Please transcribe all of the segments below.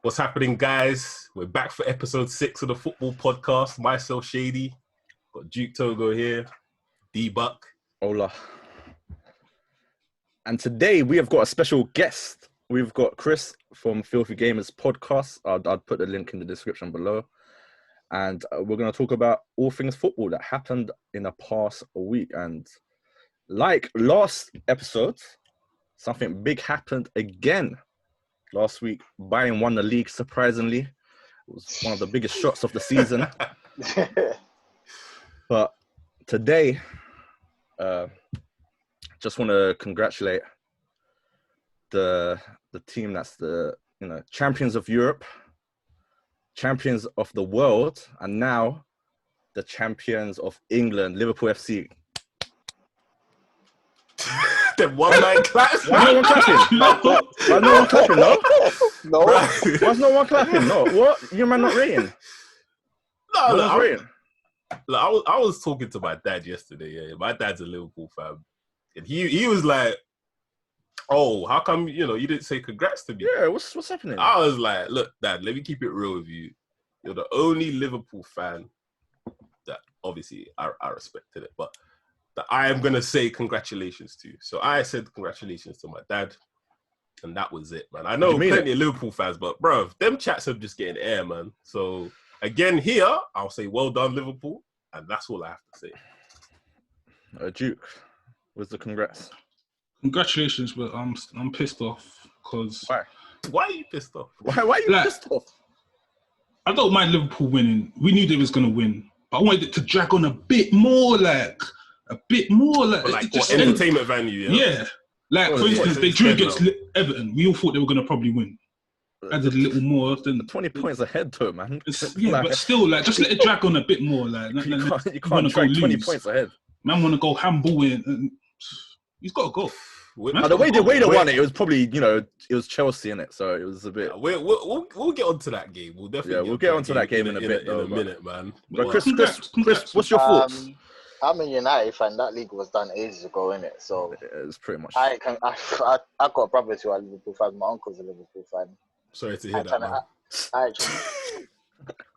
What's happening, guys? We're back for episode 6 of the football podcast. Myself, Shady. Got Duke Togo here. D-Buck. Hola. And today we have got a special guest. We've got Chris from Filthy Gamez podcast. I'll put the link in the description below. And we're going to talk about all things football that happened in the past week. And like last episode, something big happened again. Last week, Bayern won the league, surprisingly. It was one of the biggest shots of the season. But today, just want to congratulate the team that's the champions of Europe, champions of the world, and now the champions of England, Liverpool FC. Them one-man claps. Why no one clapping? Why no one clapping? No. Why's no one clapping? No. What? You man not rating? No, look, I was talking to my dad yesterday. Yeah, my dad's a Liverpool fan, and he was like, "Oh, how come you didn't say congrats to me?" Yeah, what's happening? I was like, "Look, Dad, let me keep it real with you. You're the only Liverpool fan that obviously I respected it, but that I am gonna say congratulations to." So I said congratulations to my dad, and that was it, man. I know plenty of Liverpool fans, but bro, them chats are just getting air, man. So again, here I'll say well done, Liverpool, and that's all I have to say. Duke, where's the congrats? Congratulations, but I'm pissed off because why are you pissed off? Why are you pissed off? I don't mind Liverpool winning. We knew they was gonna win, but I wanted it to drag on a bit more, like what, entertainment value. Yeah. Like for instance, they drew against Everton. We all thought they were gonna probably win. Added a little more than 20 points ahead, though, man. Yeah, but still, just let it drag on a bit more. Like you can't drag 20 points ahead. Man, want to go handball and he's got to go. The way they won it was probably it was Chelsea in it, so it was a bit. We'll get onto that game. We'll get onto that game in a bit, in a minute, man. But Chris, what's your thoughts? I'm a United fan. That league was done ages ago, innit? So it's pretty much. I got brothers who are Liverpool fans. My uncle's a Liverpool fan. Sorry to hear that, man.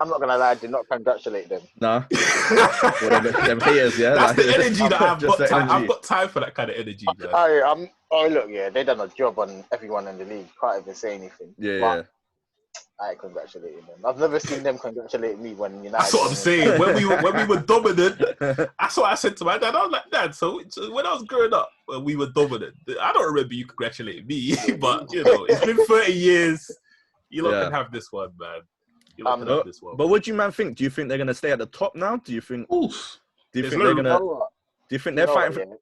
I'm not gonna lie. I did not congratulate them. Nah. them haters, yeah. That's the energy that I've got. I've got time for that kind of energy. Look, yeah, they done a job on everyone in the league. Can't even say anything. Yeah. I congratulated them. I've never seen them congratulate me when United. That's what I'm saying. When we were dominant, that's what I said to my dad. I was like, Dad, so when I was growing up, when we were dominant, I don't remember you congratulating me, but it's been 30 years. You lot can have this one, man. You lot can have this one. But what do you man think? Do you think they're gonna stay at the top now? Do you think? Oof. Do you think they're gonna? Do you think they're fighting?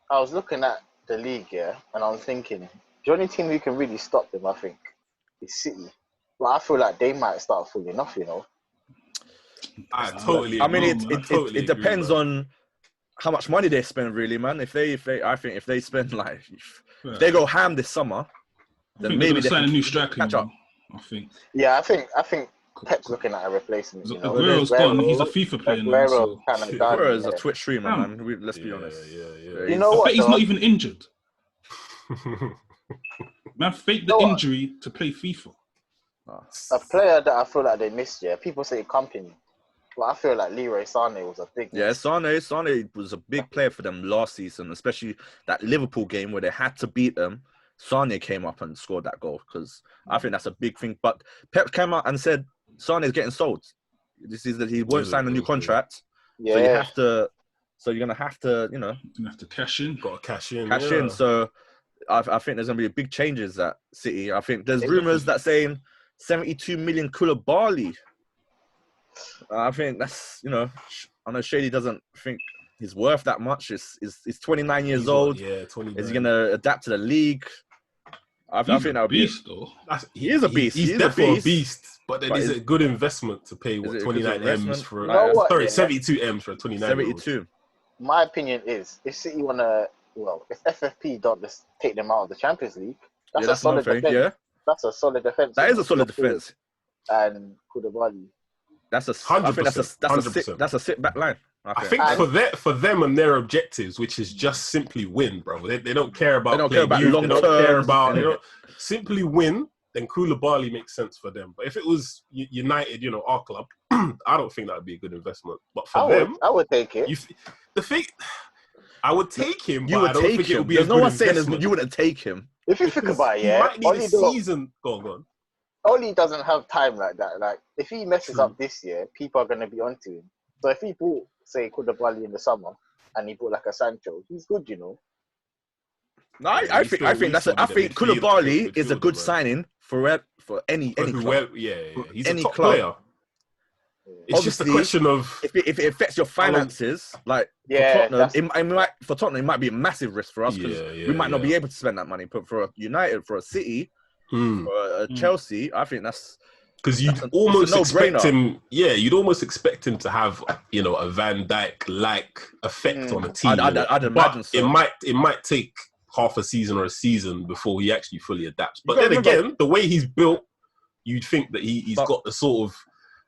I was looking at the league, and I was thinking the only team who can really stop them, I think, is City. But I feel like they might start falling off, I totally agree. I mean, it depends on how much money they spend, really, man. I think if they spend if they go ham this summer, then maybe they sign a new striker. Catch up. I think. Yeah, I think Pep's looking at a replacement. Aguero's gone. He's a FIFA player now. So. Aguero is a Twitch streamer, man. Let's be honest. Yeah. You know what? I bet he's not even injured. Man, fake the injury to play FIFA. A player that I feel like they missed, people say Company, but I feel like Leroy Sané was a big miss. Sané was a big player for them last season, especially that Liverpool game where they had to beat them. Sané came up and scored that goal because I think that's a big thing. But Pep came out and said Sané's getting sold. This is that he won't sign a new contract. Yeah. So you have to. So you're gonna have to, You're gonna have to cash in. Got to cash in. Cash in. So I think there's gonna be big changes at City. I think there's rumours that saying 72 million Koulibaly. I think that's I know Shady doesn't think he's worth that much. He's 29 years old. Yeah, 29. Is he gonna adapt to the league? I think that would be. Though. He is a beast. He's definitely a beast. But then is it a good investment to pay 29 M's for? 72 M's for a 29. 72. My opinion is if City if FFP don't just take them out of the Champions League, that's a solid defense. Yeah. That's a solid defense. That is a solid defense. And Koulibaly. That's a 100%. That's a sit back line. I think for them and their objectives, which is just simply win, bro. They don't care about long term. simply win. then Koulibaly makes sense for them. But if it was United, our club, I don't think that would be a good investment. But for them, I would take it. The thing, I would take him, You but would I don't take think it him. would be There's a no good one saying investment. you wouldn't take him. If you think about it, He yeah, might need a season. Go on. Oli doesn't have time like that. Like, if he messes up this year, people are going to be onto him. So if he bought, say, Koulibaly in the summer, and he bought like a Sancho, he's good, No, I think Koulibaly is a good signing for any club. He's any a top club. player. It's just a question of if it affects your finances, for Tottenham, it might be a massive risk for us because we might not be able to spend that money. But for a United, for a City, for a Chelsea, I think that's because you'd almost expect him. Yeah, you'd almost expect him to have a Van Dijk-like effect on a team. I'd imagine so. It might take half a season or a season before he actually fully adapts. But then again, the way he's built, you'd think that he's got the sort of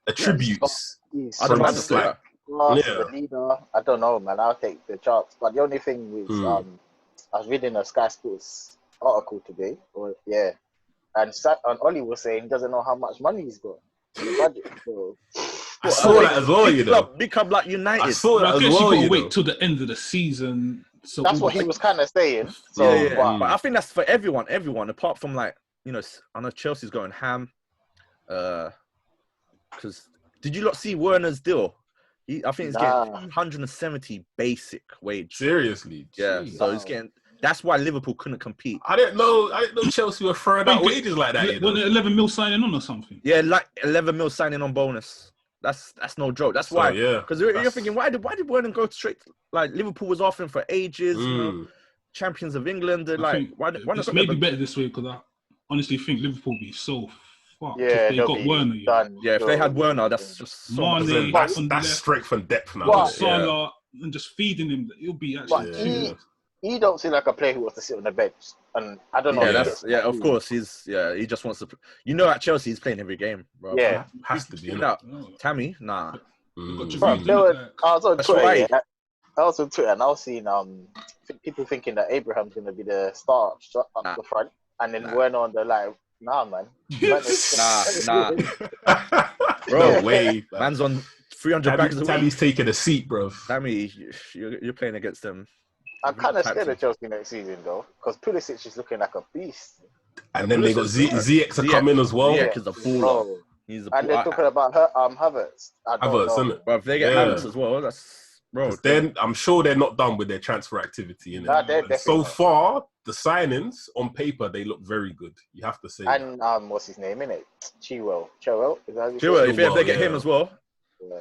attributes. I'd imagine so. The leader, I don't know, man. I'll take the chance. But the only thing is, I was reading a Sky Sports article today. And Oli was saying he doesn't know how much money he's got in the budget. So. I saw that as well, Big club like United. I saw that I as guess well, you gotta wait till the end of the season. So that's what he was kind of saying. So, But I think that's for everyone, apart from I know Chelsea's going ham. Because did you not see Werner's deal? I think he's getting 270 basic wage. Seriously? Yeah. Jeez. So he's getting. That's why Liverpool couldn't compete. I didn't know Chelsea were throwing out wages like that. Wasn't it 11 mil signing on or something? Yeah, like 11 mil signing on bonus. That's no joke. That's why. Because you're thinking, why did Werner go straight? Like Liverpool was offering for ages. Champions of England. They're like, why not? It's maybe better this way because I honestly think Liverpool would be so fucked if they got Werner. If they had Werner, that's just so Mane, that's strength and depth now. Salah and just feeding him, it'll be actually. He don't seem like a player who wants to sit on the bench, and I don't know. Of course, he just wants to. At Chelsea, he's playing every game, bro. Yeah, has to be. Tammy, nah. I was on Twitter. I was on Twitter, and I was seeing people thinking that Abraham's gonna be the star up the front, and then Werner on the line. Nah, man. Nah. Bro, way. Man's on 300 bags a week. Tammy's taking a seat, bro. Tammy, you're playing against them. I'm kind of scared of Chelsea next season, though, because Pulisic is looking like a beast. And then they got ZX to come in as well. ZX is a baller. And they're talking about Havertz. Isn't it? But if they get Havertz as well, that's... Bro, then I'm sure they're not done with their transfer activity, innit? So far, the signings, on paper, they look very good. You have to say and, what's his name, innit? Chilwell. Chilwell, if they get him as well. Yeah.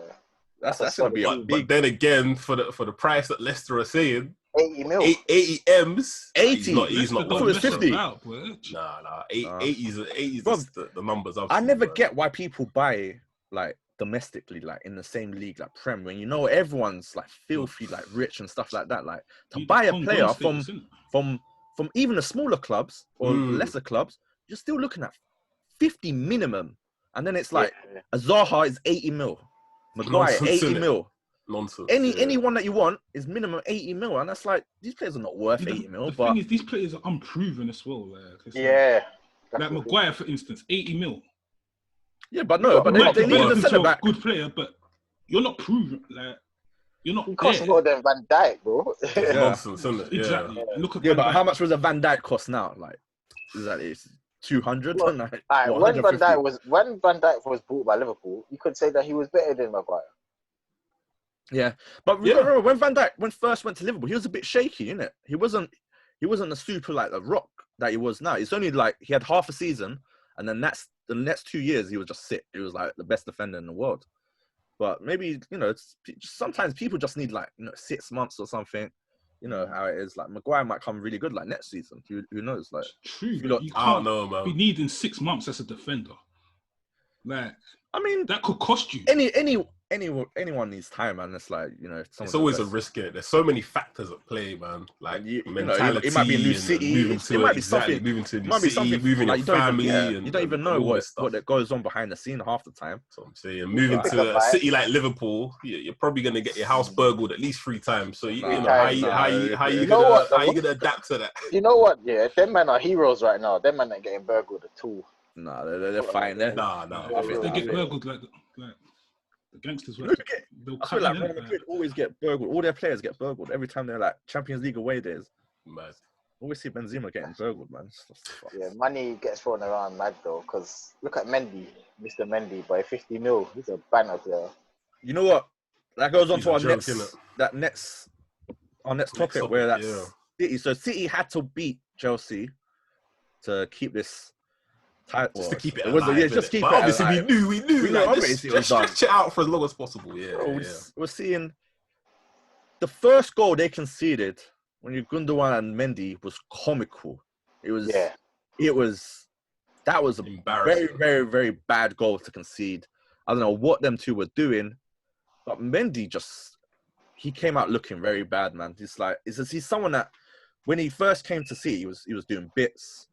That's going to be a big... But then again, for the price that Leicester are saying... 80 mil. 80 M's. 80? He's not. I thought it was 50. Nah. 80's the numbers I've I seen, never bro. get why people buy, domestically, in the same league, Prem, when everyone's, filthy, rich and stuff like that. To buy a player from even the smaller clubs or lesser clubs, you're still looking at 50 minimum. And then it's a Zaha is 80 mil. Maguire, 80 mil. Nonsense. Anyone that you want is minimum 80 mil, and that's these players are not worth 80 mil. The thing is, these players are unproven as well. Like Maguire, for instance, 80 mil. Yeah, but they needed a centre back. Good player, but you're not proven. You're not. He costs more than Van Dijk, bro. Nonsense, isn't it? Exactly. Yeah. Look at but how much was a Van Dijk cost now? Exactly. 200. When Van Dijk was bought by Liverpool, you could say that he was better than Maguire. Yeah, but remember when Van Dijk first went to Liverpool, he was a bit shaky, innit? He wasn't a super a rock that he was now. It's only he had half a season, and then the next 2 years he was just sick. He was the best defender in the world. But maybe sometimes people just need 6 months or something. You know how it is. Maguire might come really good next season. Who knows? True. You can't know, man. Be needing 6 months as a defender. I mean, that could cost you. Anyone needs time, man. It's it's always a risk. There's so many factors at play, man. Mentality. It might be a new city. Moving to a new city, moving your family. You don't even know what goes on behind the scene half the time. So I'm saying, moving to a city like Liverpool, you're probably gonna get your house burgled at least 3 times. So how you gonna adapt to that? You know what? Yeah, them men are heroes right now. Them men ain't getting burgled at all. Nah, they're fine. They're, Nah. I think They get I burgled like the gangsters. feel They'll I cut feel like in, Real innit? Madrid always get burgled. All their players get burgled every time they're like Champions League away days. Mad. Always see Benzema getting burgled, man. It's just fucked. Yeah, money gets thrown around mad though, because look at Mendy, Mr. Mendy, by 50 mil. He's a banner player. You know what? That goes on He's to a our joke, innit? next topic, where that's yeah. City. So City had to beat Chelsea to keep this title. Just to keep it It was alive, just innit? keep But it obviously alive. we knew. We knew Like, obviously it was just done. stretch it out for as long as possible. Yeah, Bro, yeah. we're seeing the first goal they conceded when you Gundogan and Mendy was comical. It was that was a very, Embarrassing. very, very bad goal to concede. I don't know what them two were doing, but Mendy he came out looking very bad, man. He's someone that when he first came to City, he was doing bits,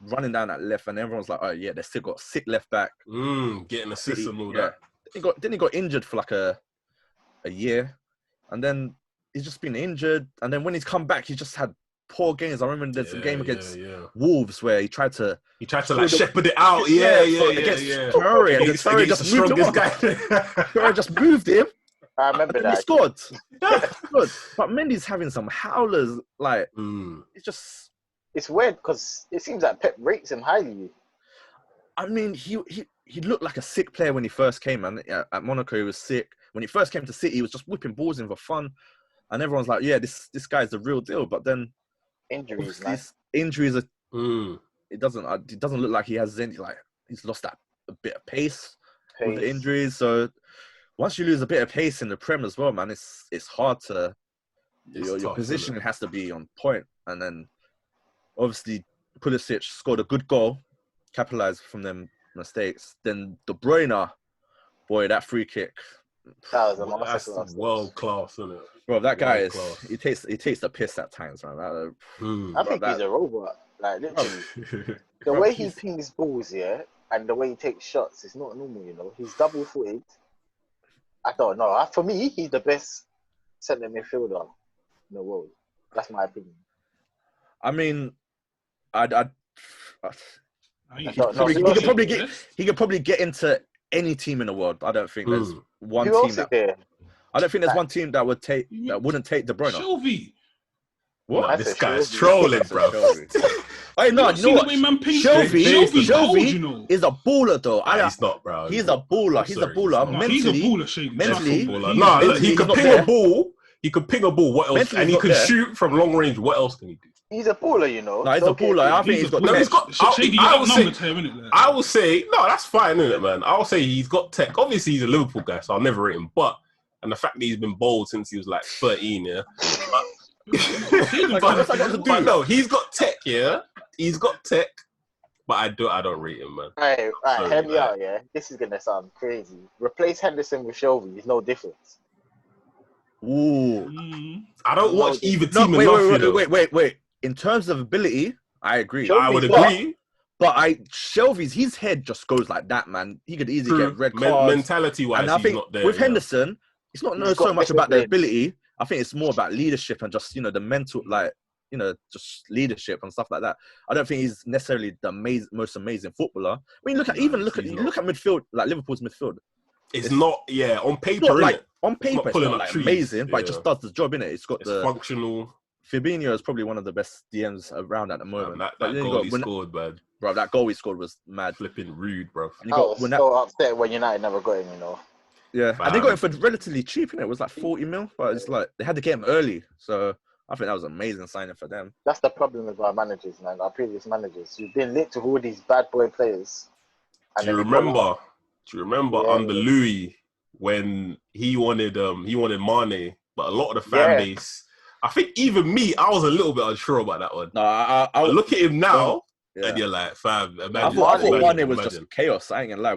running down that left, and everyone's like, oh yeah, they still got sick left back. Getting assists and all Yeah. that. Then he got injured for like a year, and then he's just been injured. And then when he's come back, he's just had poor games. I remember there's a game against Wolves where he tried to like shepherd it out. Yeah. Against Traore, and Traore Against just the moved him strongest on. guy. Traore just moved him. I remember And he that. scored. Good. But Mendy's having some howlers. Like it's just. It's weird because it seems like Pep rates him highly. I mean, he looked like a sick player when he first came, man. At Monaco, he was sick. When he first came to City, he was just whipping balls in for fun, and everyone's like, "Yeah, this guy's the real deal." But then Injuries, man. these injuries are. It doesn't look like he has any. Like he's lost that a bit of pace with the injuries. So once you lose a bit of pace in the Prem as well, man, it's hard to. Your positioning has to be on point, and then obviously Pulisic scored a good goal, capitalized from them mistakes. Then De Bruyne, boy, that free kick. That was a masterclass. That's world class, isn't it? Bro, that guy is class. he takes the piss at times, man. I think he's a robot. Like literally, the way he pings balls, yeah, and the way he takes shots is not normal. You know, he's double-footed. I don't know. For me, he's the best centre midfielder in the world. That's my opinion. I mean, he could probably get into any team in the world. I don't think there's one team that. I don't think there's one team that wouldn't take De Bruyne. Shelby. What? Nah, this guy's trolling, bro. Hey, no, you know what? Shelby is a baller, though. He's not, bro. He's a baller. He's a baller. He's a baller, mentally. No, look, he can ping a ball. He can ping a ball. What else? Mentally, and he can shoot from long range. What else can he do? He's a baller, you know. No, he's a baller. I think he's got. No, he's got. I I will say no. That's fine, isn't it, man? I will say he's got tech. Obviously, he's a Liverpool guy, so I'll never rate him. But and the fact that he's been bold since he was like 13, yeah. But no, he's got tech, yeah. He's got tech, but I don't rate him, man. All right, hear me out, yeah. This is gonna sound crazy. Replace Henderson with Shelby. There's no difference. Ooh. I don't watch either team enough. Wait. In terms of ability, I agree. I would agree. But Shelby's his head just goes like that, man. He could easily get red cards. Mentality-wise, and I think he's not there. with Henderson, it's not so much about the ability. I think it's more about leadership and just the mental, just leadership and stuff like that. I don't think he's necessarily the most amazing footballer. I mean, look at midfield, like Liverpool's midfield. It's not, on paper, not like on paper, it's not like trees. amazing, but it just does the job, innit? It's functional. Fabinho is probably one of the best DMs around at the moment. That goal he scored, man. Bro, that goal he scored was mad. Flipping rude, bro. I was so upset when United never got him, you know. Yeah, and they got him for relatively cheap, innit? It was like 40 mil, but it's like they had to get him early. So I think that was an amazing signing for them. That's the problem with our managers, man. Our previous managers. You've been linked to all these bad boy players. Do you remember under Louis when he wanted Mane, but a lot of the fan base, I think even me, I was a little bit unsure about that one. No, I look at him now, and you're like, fam, imagine. I thought Mane was just chaos. I ain't gonna lie.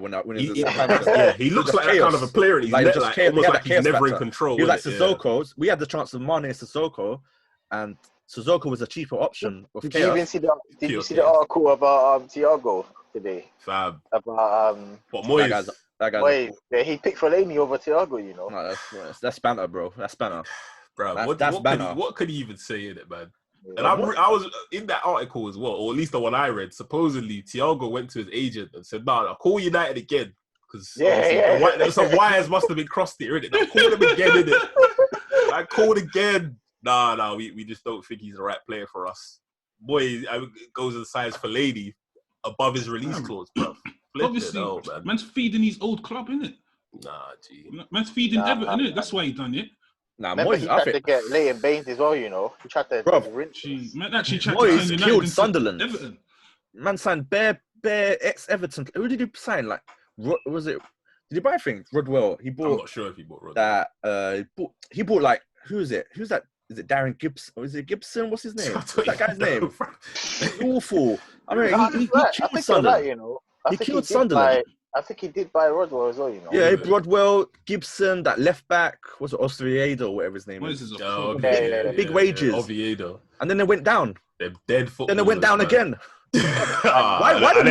He looks like that kind of a player, and he's almost like he's never in control. He was like Sissoko. We had the chance of Mane and Sissoko, and Sissoko was a cheaper option. Did you see the article about Thiago today? Fab. About what Moyes? That guy. Moyes. He picked Fellaini over Thiago, you know. No, that's banter, bro. That's banter. Bro, what could he even say in it, man? And I was in that article as well, or at least the one I read. Supposedly, Thiago went to his agent and said, "Nah, I'll call United again." Because some wires must have been crossed here, innit? I called him again, innit? I called again. Nah, we just don't think he's the right player for us. Boy, goes and signs for Lady above his release clause, bro. Obviously, man's feeding his old club, innit? Nah, G. Man's feeding Everton, innit? That's why he done it. Nah, Remember, Moyes, he tried to get Leighton Baines as well, you know. He tried to rinse. Man actually tried Moyes to turn killed United Sunderland. into Everton. Man signed bare ex-Everton. Who did he sign? Like, was it? Did he buy things? Rodwell. He bought. I'm not sure if he bought Rodwell. That. He bought like, who is it? Who's that? Is it Darren Gibson? Or is it Gibson? What's his name? What's that guy's name? Awful. I mean, he killed Sunderland. You know, he killed Sunderland. I think he did buy Rodwell as well, you know. Yeah, Rodwell, Gibson, that left back, was it Oviedo or whatever his name is? Big wages. Oviedo. And then they went down. They're dead footballers. Then they went down again. Why do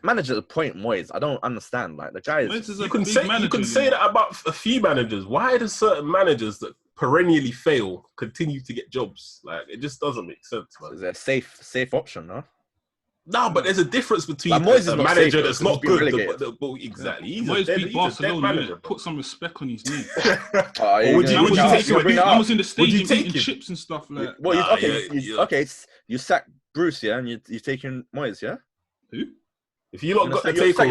managers appoint Moyes? I don't understand. Like, the guy is... You can say that about a few managers. Why do certain managers that perennially fail continue to get jobs? Like, it just doesn't make sense, man. It's a safe option, no? No, but there's a difference between a manager that's not good. Exactly. He's Moyes beat Barcelona. Manager, put some respect on his name. Would you take him? I was in the stadium eating chips and stuff like. Okay. You sack Bruce, yeah, and you're taking Moyes, yeah. Who? If you lot got to take sack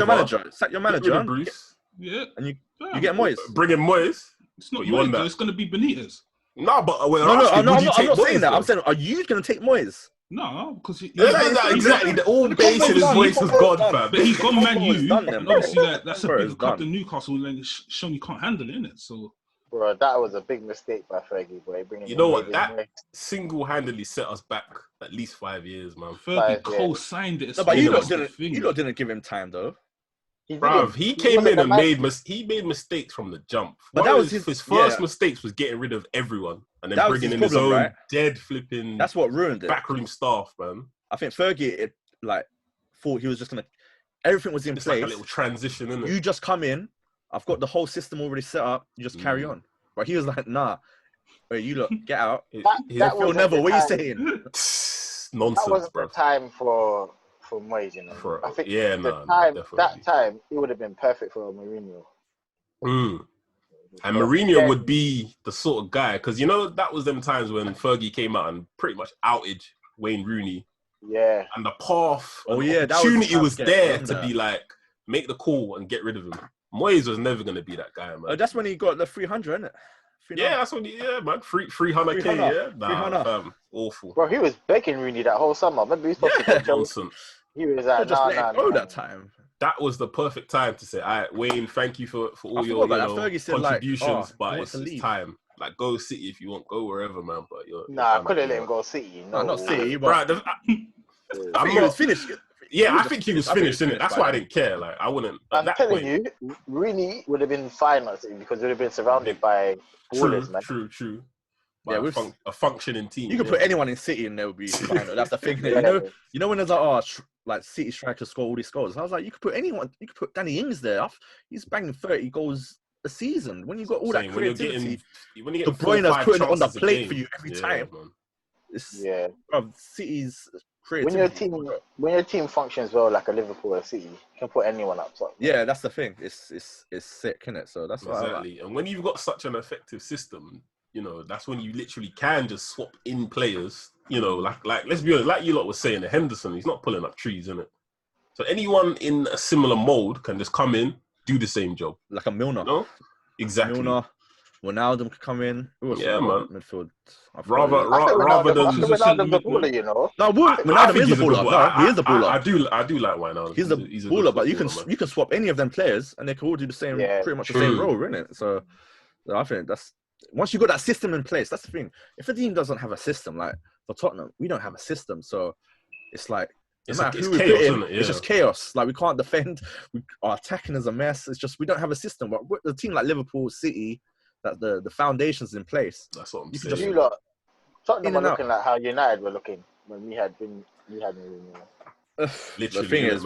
your manager, Bruce. Yeah, and you get Moyes. Bring in Moyes. It's not Moyes. It's going to be Benitez. No, but I'm not saying that. I'm saying, are you going to take Moyes? No, because exactly. The all base in his voice was gone, fam. But he's gone Man U, and obviously that's a bigger club than Newcastle, and shown you can't handle it, innit? So, bro, that was a big mistake by Fergie, boy. You know what? That single-handedly set us back at least 5 years, man. Fergie co-signed it. No, but you lot didn't give him time, though. Bruv, he came in and made mistakes from the jump. But that was his first mistakes was getting rid of everyone and then bringing in his own dead flipping. That's what ruined it. Backroom staff, man. I think Fergie thought he was just gonna. Everything was in place. Like a little transition, isn't it? You just come in. I've got the whole system already set up. You just carry on. But he was like, nah. Wait, you look, get out. Phil Neville, what are you saying? Nonsense, that wasn't bro. The time for Moyes, you know. I think that time it would have been perfect for Mourinho. And Mourinho would be the sort of guy, because you know that was them times when Fergie came out and pretty much outed Wayne Rooney. Yeah. And the path, the opportunity was there to be like, make the call and get rid of him. Moyes was never going to be that guy, man. That's when he got the 300, isn't it? Yeah, that's when man. 300K, yeah. Nah, awful. Bro, he was begging Rooney that whole summer. Maybe he's supposed to nonsense. He was like, that time. That was the perfect time to say, all right, Wayne, thank you for all your contributions, but it's time. Like, go City if you want, go wherever, man. But I couldn't let him go City. No, not City, but I think he was finished. Yeah, I think he was finished, innit? That's why I didn't care. Like, I wouldn't. I'm telling you, Rooney would have been fine at City because he would have been surrounded by ballers, man. True. Yeah, with a functioning team. You could put anyone in City and they'll be fine. That's the thing. You know when there's like City strikers score all these goals. I was like, you could put anyone. You could put Danny Ings there. He's banging 30 goals a season. When you got all that creativity, when you get De Bruyne's putting it on the plate for you every time. City's creativity. When your team functions well, like a Liverpool or City, you can put anyone up top. Yeah, that's the thing. It's sick, isn't it? So that's exactly. And when you've got such an effective system, you know, that's when you literally can just swap in players. You know, like let's be honest, like you lot was saying, Henderson, he's not pulling up trees, isn't it? So anyone in a similar mold can just come in, do the same job. Like a Milner. No? Exactly. Milner, Ronaldo could come in. Yeah, man. Midfield. Rather than the baller, you know. No, Ronaldo is the baller. No, he is the baller. I do like Wijnaldum. He's a baller, but you can swap any of them players and they can all do the same, pretty much the same role, innit? So I think that's once you got that system in place. That's the thing. If a team doesn't have a system, like for Tottenham, we don't have a system, so it's like. It's chaos, it's just chaos. Like we can't defend. Our attacking is a mess. It's just we don't have a system. But with a team like Liverpool, City, that the foundation's in place. That's what I'm saying. You lot, Tottenham are looking like how United were looking when we had Literally, the thing is,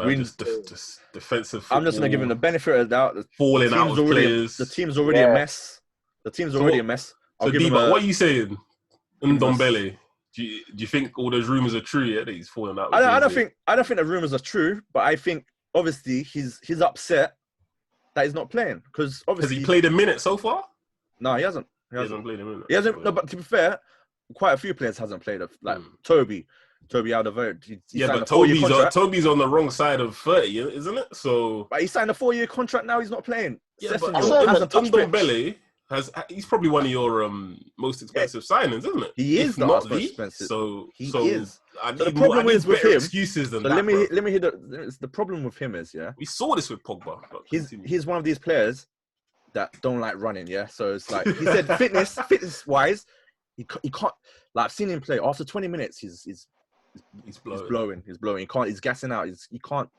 just defensive football. I'm just gonna give him the benefit of the doubt. Falling out of players. The team's already a mess. The team's already a mess. So, but what are you saying? Ndombele. Do you think all those rumors are true? Yeah, that he's falling out. With I don't Jay-Z? think the rumors are true, but I think obviously he's upset that he's not playing because Has obviously he played a minute so far? No, he hasn't. He hasn't played a minute. He hasn't. No, but to be fair, quite a few players hasn't played. Like Toby Alderweireld. He signed but a 4-year contract. Toby's on the wrong side of 30, isn't it? So, but he signed a 4-year contract. Now he's not playing. Yeah, but Ndombele he's probably one of your most expensive signings, isn't it? He is not most expensive. So he is. The problem is with him. Excuses than that. Let me hear the problem with him is we saw this with Pogba. He's one of these players that don't like running. Yeah, so it's like he said, fitness wise, he can't. Like I've seen him play after 20 minutes. He's blowing. He can't. He's gassing out. He can't.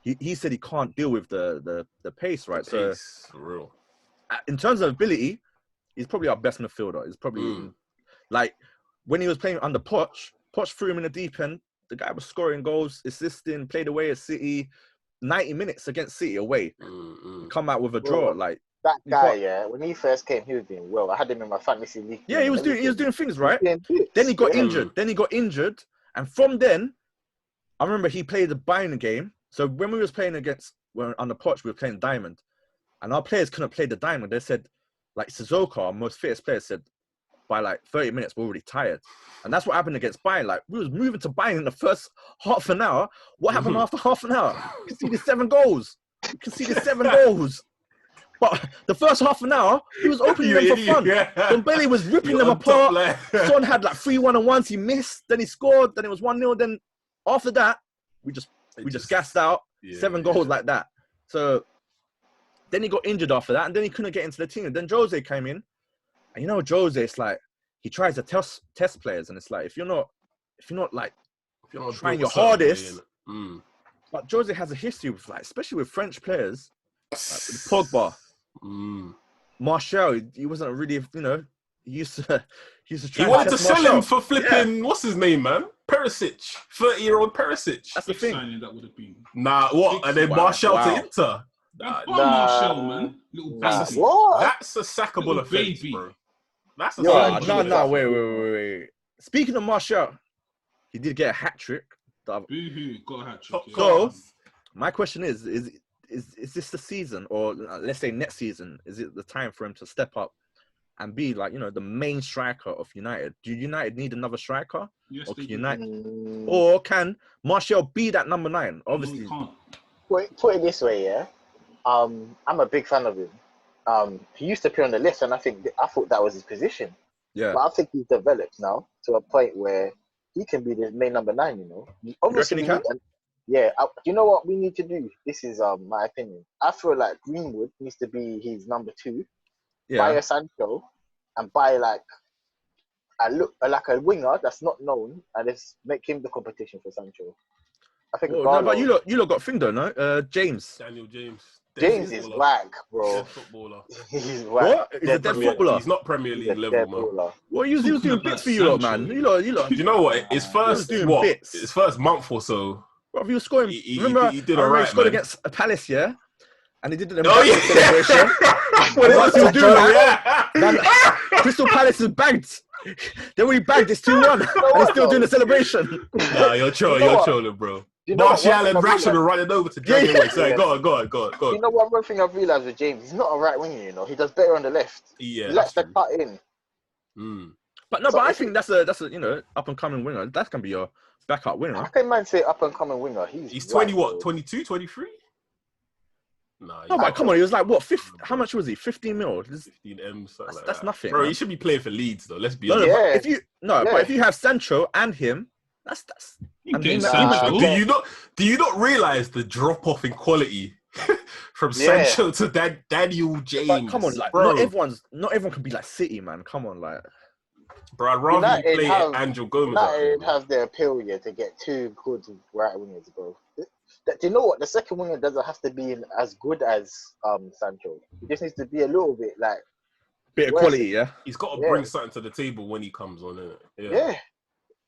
He said he can't deal with the pace. Right. The pace, for real. In terms of ability, he's probably our best midfielder. He's probably like when he was playing under Poch threw him in the deep end. The guy was scoring goals, assisting, played away at City, 90 minutes against City away. Come out with a draw. Like that guy, when he first came, he was doing well. I had him in my fantasy league. Yeah, he was doing things right. Then he got injured. And from then, I remember he played the Bayern game. So when we was playing under Poch, we were playing Diamond. And our players couldn't play the Diamond. They said, like Sissoko, our most fittest player, said, by like 30 minutes, we're already tired. And that's what happened against Bayern. Like, we was moving to Bayern in the first half an hour. What happened after half an hour? You conceded 7 goals. But the first half an hour, he was opening them for fun. Ndombele was ripping them apart. Son had like 3 1-on-1s. He missed. Then he scored. Then it was 1-0. Then after that, we just gassed out. 7 goals like that. So then he got injured after that, and then he couldn't get into the team. And then Jose came in, and Jose, it's like he tries to test players, and it's like if you're not trying your hardest. But Jose has a history with especially with French players, like with Pogba, Martial. He wasn't really, he used to try. He wanted to sell him for flipping what's his name, man? Perisic, 30-year-old Perisic. That's the thing. Signing that would have been. Nah, what? And then Martial to Inter. Martial, man. Little baby. That's a sackable offense, bro. That's a no. Wait. Speaking of Martial, he did get a hat trick. Boo-hoo, got a hat trick. So, my question is this the season, or let's say next season, is it the time for him to step up and be like, the main striker of United? Do United need another striker? Yes, or can Martial be that number 9? Obviously. No, put it this way, yeah. I'm a big fan of him. He used to play on the left, and I thought that was his position. Yeah. But I think he's developed now to a point where he can be the main number 9. Obviously, you reckon he can? Yeah. You know what we need to do? This is my opinion. I feel like Greenwood needs to be his number 2. Yeah. Buy a Sancho and buy like a winger that's not known, and just make him the competition for Sancho. I think. No, but you lot got thing though, no? James. Daniel James. James is whack, bro. Dead footballer. He's whack. What? He's a dead footballer. He's not Premier League level, man. Well, he was doing bits for you lot, man. You lot. Do you know what? His first month or so. Bro, he was scoring. He did he scored man. Against Palace, yeah? And he did the celebration. What he was doing, man? Crystal Palace is bagged. They already bagged. It's 2-1. And he's still doing the celebration. Nah, you're trolling, bro. Martial and Rashford are running over to drag away. So go on. You know one thing I've realised with James? He's not a right winger, He does better on the left. Yeah, he lets the cut in. But I think that's a up and coming winger. That can be your backup winner. How can man say up and coming winger? He's 20 what? 22, 23? No, but come on, he was like what? How much was he? 15 mil. 15 M. That's nothing, bro. man. He should be playing for Leeds though. Let's be honest. But if you have Sancho and him, that's. Do you not realize the drop off in quality from Sancho to Daniel James? But come on, like bro. not everyone can be like City, man. Come on, like. Bro, I'd rather you play Angel Gomez. United have the appeal to get 2 good right wingers, bro. Do you know what? The second winger doesn't have to be as good as Sancho. He just needs to be a little bit like bit of quality, yeah. He's got to bring something to the table when he comes on, innit? Yeah.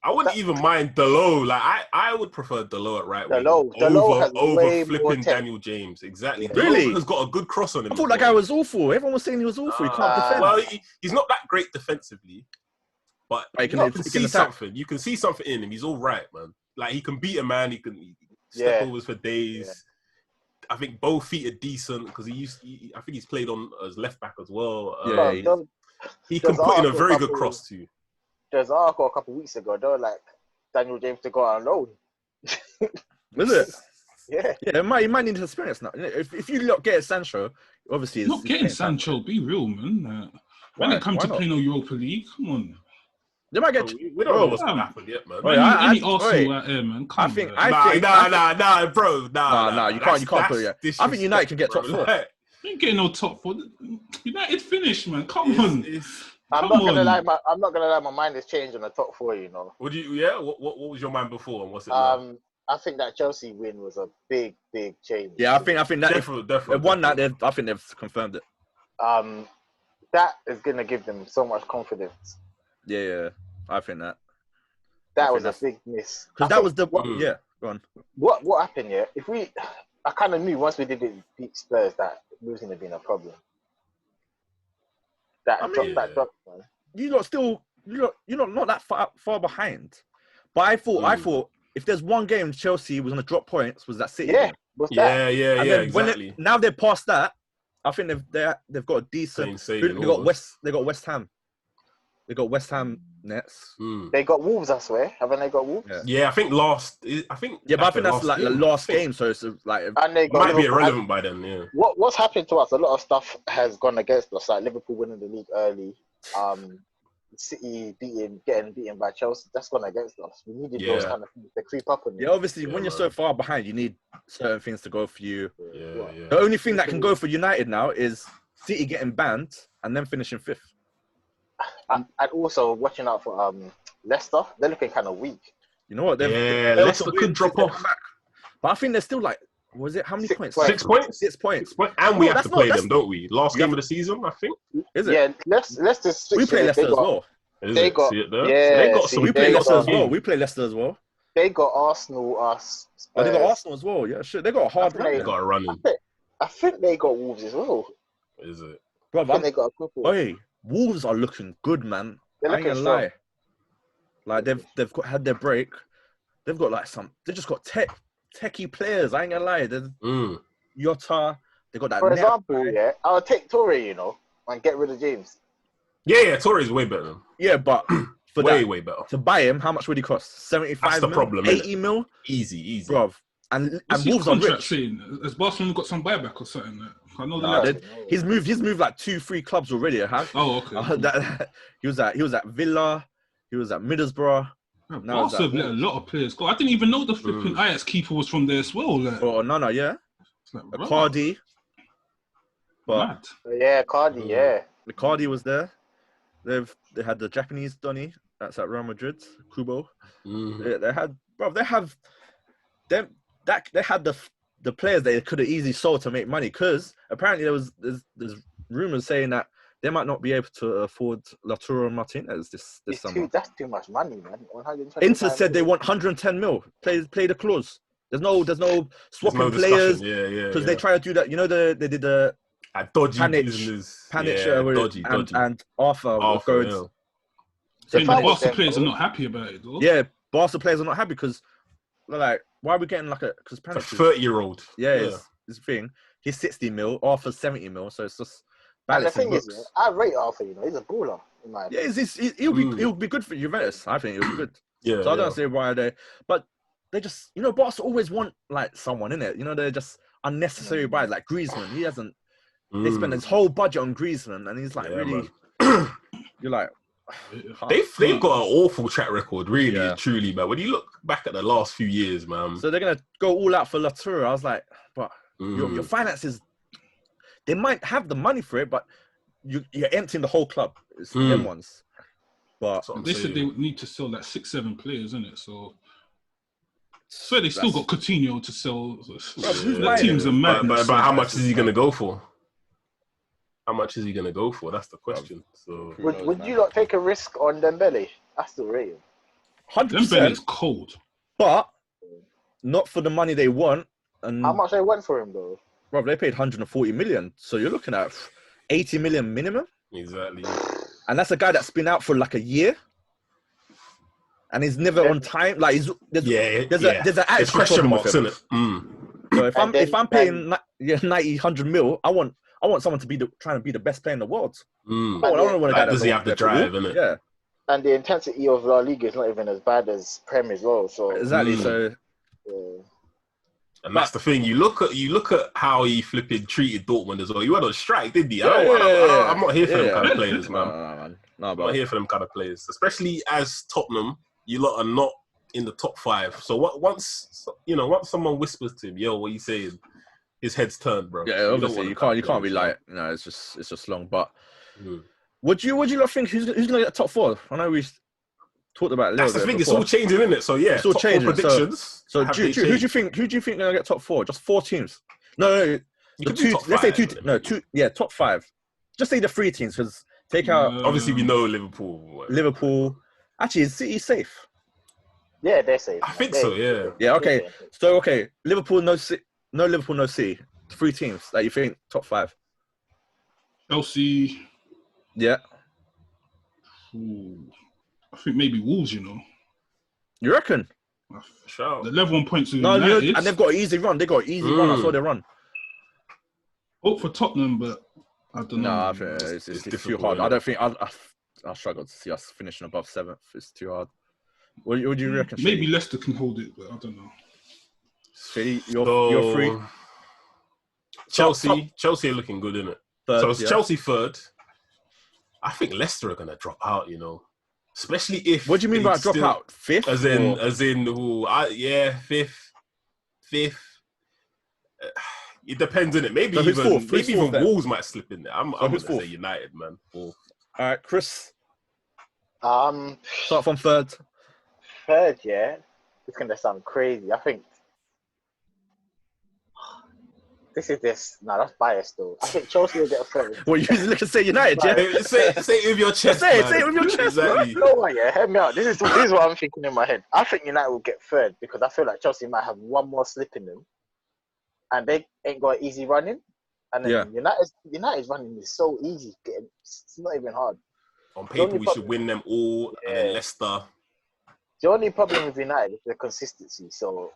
I wouldn't even mind Dalot. Like I would prefer Dalot at right wing over flipping Daniel James. Exactly. Really? Dalot has got a good cross on him. I thought that guy was awful. Everyone was saying he was awful. He can't defend. Well, he's not that great defensively, But But you can see something. You can see something in him. He's all right, man. Like, he can beat a man. He can step overs for days. Yeah. I think both feet are decent because I think he's played on as left back as well. He can put in a very good cross too. There's an article a couple of weeks ago. They were like Daniel James to go on loan. Is it? Yeah. Yeah, he might need experience now. If you look get Sancho, obviously not getting Sancho. Be real, man. When it comes to playing on Europa League, come on. They might get. We don't know what's going to happen yet, man. Any Arsenal out there, man. Come on. Nah, bro. Nah, you can't put it yet. I think United can get top 4. You ain't getting no top 4. United finished, man. Come on. I'm not gonna lie. My mind has changed on the top 4. You know. Would you? Yeah. What was your mind before, and what's it now? I think that Chelsea win was a big change. Yeah, I think that definitely. They've won that. I think they've confirmed it. That is gonna give them so much confidence. Yeah. I think that. That was a big miss. Because that was the yeah. Go on. What happened? Yeah, I kind of knew once we did beat Spurs that it was going to be a problem. That drop, man. You're not that far behind. But I thought if there's one game Chelsea was going to drop points, was that City game. Yeah, exactly. Now they're past that. I think they've got a decent. They got West Ham. They got West Ham next. They got Wolves, I swear. Haven't they got Wolves? Yeah, I think Yeah, but I think that's like the last game, so it's like it might be irrelevant by then. Yeah. What's happened to us? A lot of stuff has gone against us. Like Liverpool winning the league early, City getting beaten by Chelsea. That's gone against us. We needed those kind of things to creep up on. Yeah, obviously, when you're so far behind, you need certain things to go for you. Yeah. The only thing that can go for United now is City getting banned and then finishing 5th. And also watching out for Leicester. They're looking kind of weak. You know what? Leicester could drop off. But I think they're still like, was it how many points? 6 points. 6 points. And we have to play them, don't we? Last game of the season, I think. Is it? Yeah, Leicester. We play Leicester as well. We play Leicester as well. We play Leicester as well. They got Arsenal. They got Arsenal as well. Yeah, shit. They got a hard run. They got a run. I think they got Wolves as well. Is it? Bro, I think they got a couple. Hey, Wolves are looking good, man. I ain't gonna lie. Like they've had their break. They've got like they just got techie players. I ain't gonna lie. There's Jota. They got that. For example, I'll take Torre, and get rid of James. Yeah, Torre's way better. Yeah, but for way better. To buy him, how much would he cost? 75 That's the problem. 80 mil? Easy. Bruv. And Wolves are rich. Has Barcelona got some buyback or something? I know that. He's moved like 2-3 clubs already. Oh, okay. He was at Villa. He was at Middlesbrough. Barca let a lot of players go. I didn't even know the flipping Ajax keeper was from there as well. Yeah. Like, Cardi. But Cardi, The Cardi was there. They had the Japanese Donny. That's at Real Madrid. Kubo. They had the players they could have easily sold to make money, because apparently there's rumors saying that they might not be able to afford Lautaro Martinez this summer. That's too much money, man. Inter said they want 110 mil. Play the clause. There's no swapping players because they try to do that. You know they did the dodgy Panic and Arthur was going. So the Barca players are not happy about it, though. Yeah, Barca players are not happy because they're like, why are we getting because Panic 30-year-old. Yeah, it's the thing. He's 60 mil, Arthur's 70 mil, so it's just balancing. And the thing is, I rate Arthur. He's a baller. In my opinion. He'll be good for Juventus. I think he'll be good. Yeah. So I don't see why but they just Barca always want like someone in it. They're just unnecessary buys like Griezmann. He hasn't. They spent his whole budget on Griezmann, and he's like really. You're like. They've got an awful track record, really, truly, man. When you look back at the last few years, man. So they're gonna go all out for Lautaro. I was like, but your finances, they might have the money for it, but you're emptying the whole club. It's them ones. But they said they need to sell like 6-7 players, isn't it? So they still got Coutinho to sell. That team's a madness. But how much is he gonna go for? How much is he going to go for? That's the question. So would you not take a risk on Dembele? I still rate him. 100%. Dembele's cold. But not for the money they want. And how much they went for him, though? Bro, they paid 140 million. So you're looking at 80 million minimum. Exactly. And that's a guy that's been out for like a year. and he's never on time. Like there's an It's attitude question problem marks, with him. isn't it? So if I'm paying 90, 100 mil, I want someone to be trying to be the best player in the world. I don't want a guy that does he have the drive, innit? Yeah. And the intensity of La Liga is not even as bad as Prem as well. So Exactly. So. And that's the thing. You look at how he flipping treated Dortmund as well. He went on strike, didn't he? I'm not here for them kind of players, man. No, I'm not here for them kind of players, especially as Tottenham. You lot are not in the top 5. So once someone whispers to him, "Yo, what are you saying?" His head's turned, bro. Yeah, obviously you can't be like, it's just long. But would you lot think who's gonna get top 4? I know we talked about it. That's the thing. It's all changing, isn't it? So yeah, it's all changing. Predictions. So who do you think gonna get top 4? Just 4 teams? No. Top 5. Just say the 3 teams because take out. Obviously, we know Liverpool. Liverpool. Actually, is City safe? Yeah, they're safe. I think so. Yeah. Yeah. Okay. So Liverpool, no Liverpool, no City. 3 teams that you think top 5. Chelsea. Yeah. Ooh. I think maybe Wolves, You reckon? Sure. The level 1 points with United. And they've got an easy run. They got an easy run. I saw their run. Hope for Tottenham, but I don't know. No, I think it's too hard. I don't think I struggle to see us finishing above 7th. It's too hard. What do you reckon? Maybe Leicester can hold it, but I don't know. Shady, you're free. Chelsea are looking good, innit? So it's Chelsea 3rd. I think Leicester are gonna drop out, especially if. What do you mean by drop out? 5th? As in, 5th. It depends, innit? Maybe even Wolves might slip in there. I'm gonna say United, man. 4th. All right, Chris. Start from 3rd. 3rd, yeah. It's gonna sound crazy. I think. No, that's biased though. I think Chelsea will get a 3rd. Well, you looking to say United, yeah? Say it with your chest. Say it with your chest, exactly. No one, yeah. Hear me out. This is what I'm thinking in my head. I think United will get 3rd because I feel like Chelsea might have one more slip in them, and they ain't got easy running. And then United's running is so easy. It's not even hard. On paper, we should win them all, and then Leicester. The only problem with United is the consistency. So.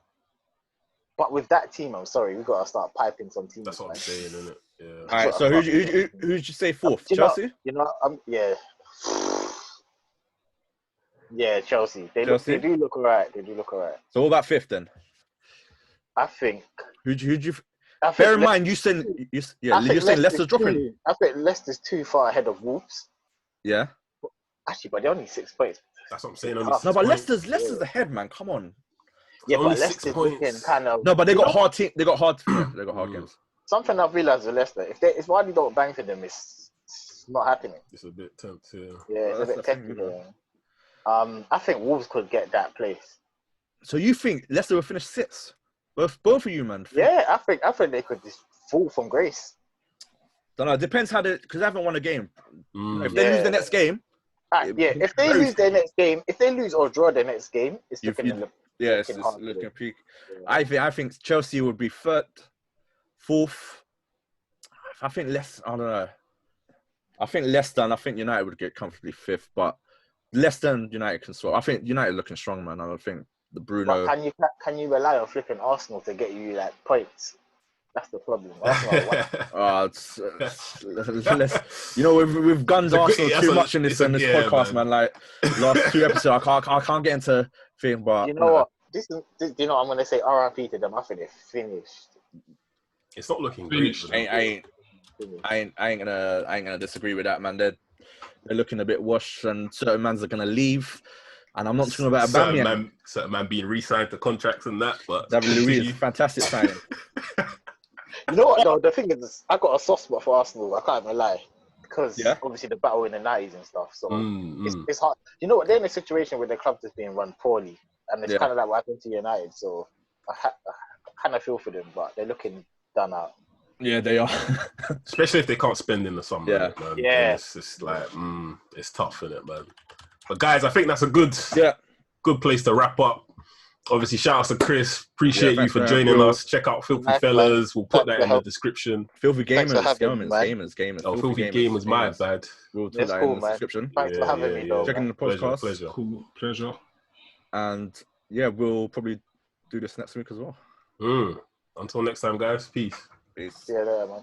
But with that team, I'm sorry, we got to start piping some teams. That's what I'm saying, isn't it? Yeah. All right, so who'd you say 4th? Chelsea? Yeah, Chelsea. They do look all right. So what about 5th then? I think. Who'd you? Bear in mind, you're saying Leicester's dropping. I think Leicester's too far ahead of Wolves. Yeah. Actually, but they're only 6 points. That's what I'm saying. But Leicester's ahead, man. Come on. Yeah, but Leicester's looking kind of. No, but they got hard team. They got hard games. Something I've realized with Leicester, if Vardy don't bang for them, it's not happening. It's a bit tempting. Yeah, it's a bit tempting. I think Wolves could get that place. So you think Leicester will finish 6th? Both of you, man. Yeah, I think they could just fall from grace. Don't know. It depends because they haven't won a game. If they lose the next game. If they lose their next game, if they lose or draw their next game, it's looking. It's looking peak. Yeah. I think Chelsea would be 3rd, 4th. I think Leicester. I don't know. I think Leicester and I think United would get comfortably 5th, but Leicester and United can swap. I think United looking strong, man. I think the Bruno. But can you rely on flipping Arsenal to get you like points? That's the problem. We've gunned Arsenal too much in this podcast, man. Like last 2 episodes, I can't get into thing, but you know what? This you know, I'm gonna say RIP to them. I think they're finished. It's not looking finished. great. I ain't gonna disagree with that, man. They're looking a bit washed, and certain mans are gonna leave. And I'm not talking about Aubameyang. Certain man being re-signed to contracts and that, but David Luiz, fantastic signing. You know what though? The thing is, I got a soft spot for Arsenal. I can't even lie, because obviously the battle in the 90s and stuff. So it's hard. You know what? They're in a situation where the club is being run poorly, and it's kind of like what happened to United. So I kind of feel for them, but they're looking done out. Yeah, they are. Especially if they can't spend in the summer. Yeah, man. yeah. It's just like it's tough, isn't it, man? But guys, I think that's a good place to wrap up. Obviously, shout out to Chris. Appreciate you for joining us. Check out Filthy Fellas. We'll put that in the description. Filthy Gamez. Gamers. Oh, Filthy Gamez, my bad. We'll put that in the description. Thanks for having me, though. Checking the podcast. Pleasure. Cool. Pleasure. And yeah, we'll probably do this next week as well. Until next time, guys. Peace. Peace. See you later, man.